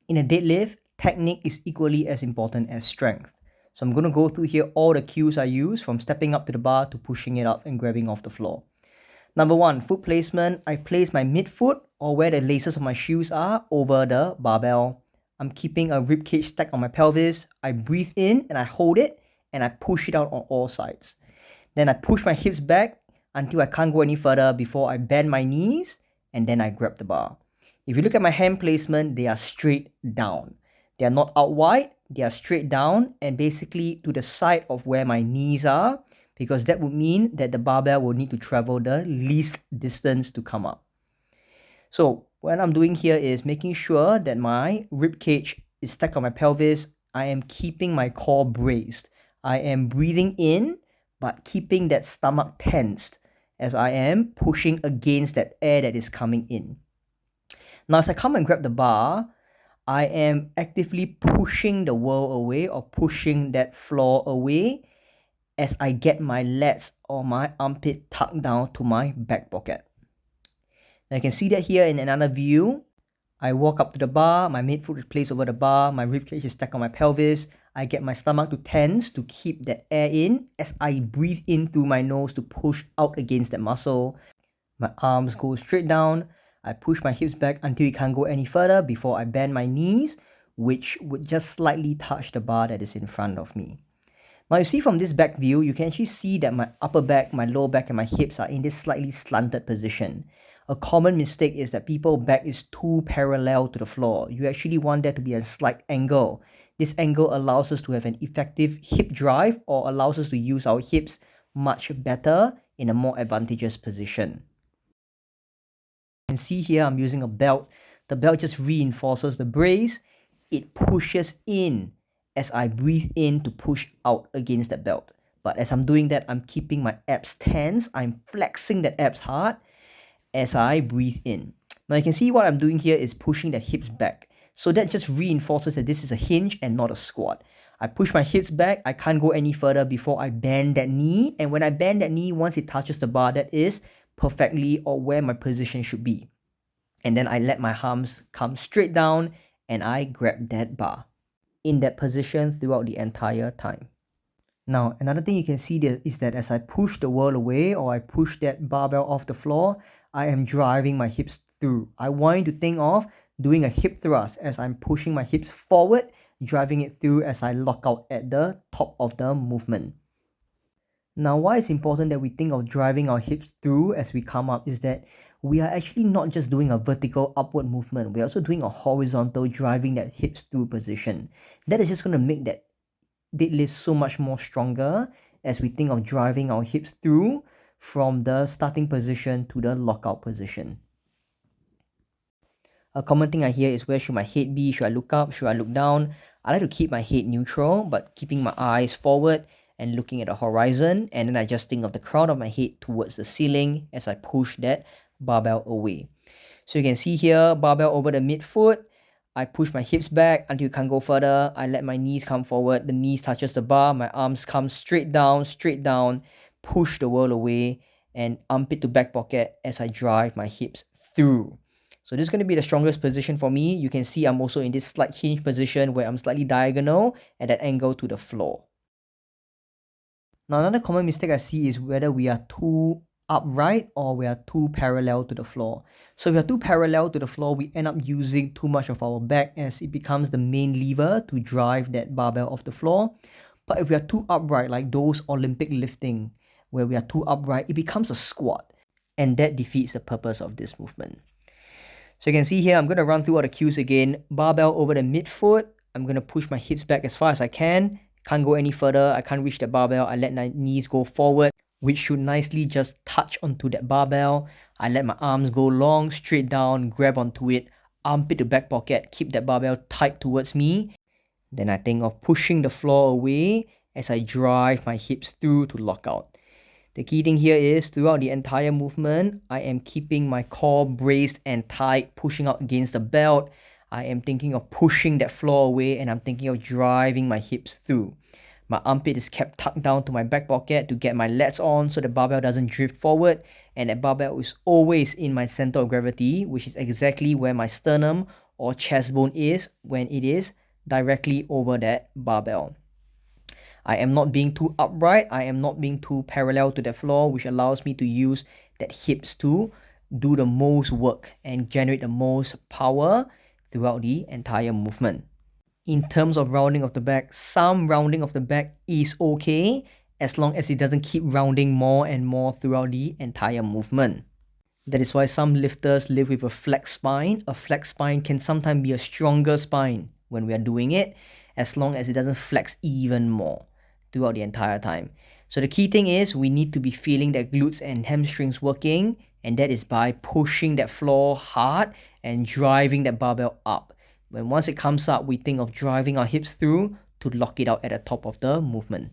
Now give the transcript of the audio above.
In a deadlift, technique is equally as important as strength. So I'm going to go through here all the cues I use from stepping up to the bar to pushing it up and grabbing off the floor. Number 1, foot placement. I place my midfoot or where the laces of my shoes are over the barbell. I'm keeping a ribcage stacked on my pelvis. I breathe in and I hold it and I push it out on all sides. Then I push my hips back until I can't go any further before I bend my knees and then I grab the bar. If you look at my hand placement, they are straight down. They are not out wide, they are straight down and basically to the side of where my knees are, because that would mean that the barbell will need to travel the least distance to come up. So what I'm doing here is making sure that my rib cage is stacked on my pelvis. I am keeping my core braced. I am breathing in, but keeping that stomach tensed as I am pushing against that air that is coming in. Now, as I come and grab the bar, I am actively pushing the wall away or pushing that floor away as I get my lats or my armpit tucked down to my back pocket. Now you can see that here in another view. I walk up to the bar, my midfoot is placed over the bar, my ribcage is stacked on my pelvis. I get my stomach to tense to keep that air in as I breathe in through my nose to push out against that muscle. My arms go straight down. I push my hips back until it can't go any further before I bend my knees, which would just slightly touch the bar that is in front of me. Now you see from this back view, you can actually see that my upper back, my lower back and my hips are in this slightly slanted position. A common mistake is that people's back is too parallel to the floor. You actually want there to be a slight angle. This angle allows us to have an effective hip drive or allows us to use our hips much better in a more advantageous position. You can see here I'm using a belt. The belt just reinforces the brace. It pushes in as I breathe in to push out against that belt. But as I'm doing that, I'm keeping my abs tense. I'm flexing that abs hard as I breathe in. Now you can see what I'm doing here is pushing the hips back. So that just reinforces that this is a hinge and not a squat. I push my hips back. I can't go any further before I bend that knee. And when I bend that knee, once it touches the bar, that is perfectly or where my position should be. And then I let my arms come straight down and I grab that bar in that position throughout the entire time. Now, another thing you can see there is that as I push the wall away or I push that barbell off the floor, I am driving my hips through. I want you to think of doing a hip thrust as I'm pushing my hips forward, driving it through as I lock out at the top of the movement. Now, why it's important that we think of driving our hips through as we come up is that we are actually not just doing a vertical upward movement, we're also doing a horizontal driving that hips through position. That is just going to make that deadlift so much more stronger as we think of driving our hips through from the starting position to the lockout position. A common thing I hear is where should my head be? Should I look up? Should I look down? I like to keep my head neutral, but keeping my eyes forward and looking at the horizon, and then I just think of the crown of my head towards the ceiling as I push that barbell away. So you can see here, barbell over the midfoot. I push my hips back until it can't go further. I let my knees come forward. The knees touches the bar. My arms come straight down, push the wall away, and armpit to back pocket as I drive my hips through. So this is going to be the strongest position for me. You can see I'm also in this slight hinge position where I'm slightly diagonal at that angle to the floor. Now, another common mistake I see is whether we are too upright or we are too parallel to the floor. So if we are too parallel to the floor, we end up using too much of our back as it becomes the main lever to drive that barbell off the floor. But if we are too upright, like those Olympic lifting, where we are too upright, it becomes a squat. And that defeats the purpose of this movement. So you can see here, I'm going to run through all the cues again. Barbell over the midfoot. I'm going to push my hips back as far as I can. Can't go any further. I can't reach the barbell. I let my knees go forward, which should nicely just touch onto that barbell. I let my arms go long, straight down, grab onto it, armpit to back pocket, keep that barbell tight towards me. Then I think of pushing the floor away as I drive my hips through to lock out. The key thing here is throughout the entire movement, I am keeping my core braced and tight, pushing out against the belt. I am thinking of pushing that floor away and I'm thinking of driving my hips through. My armpit is kept tucked down to my back pocket to get my lats on so the barbell doesn't drift forward, and that barbell is always in my center of gravity, which is exactly where my sternum or chest bone is when it is directly over that barbell. I am not being too upright, I am not being too parallel to the floor, which allows me to use that hips to do the most work and generate the most power throughout the entire movement. In terms of rounding of the back, some rounding of the back is okay as long as it doesn't keep rounding more and more throughout the entire movement. That is why some lifters live with a flex spine. A flex spine can sometimes be a stronger spine when we are doing it, as long as it doesn't flex even more throughout the entire time. So the key thing is we need to be feeling that glutes and hamstrings working, and that is by pushing that floor hard and driving that barbell up. When once it comes up, we think of driving our hips through to lock it out at the top of the movement.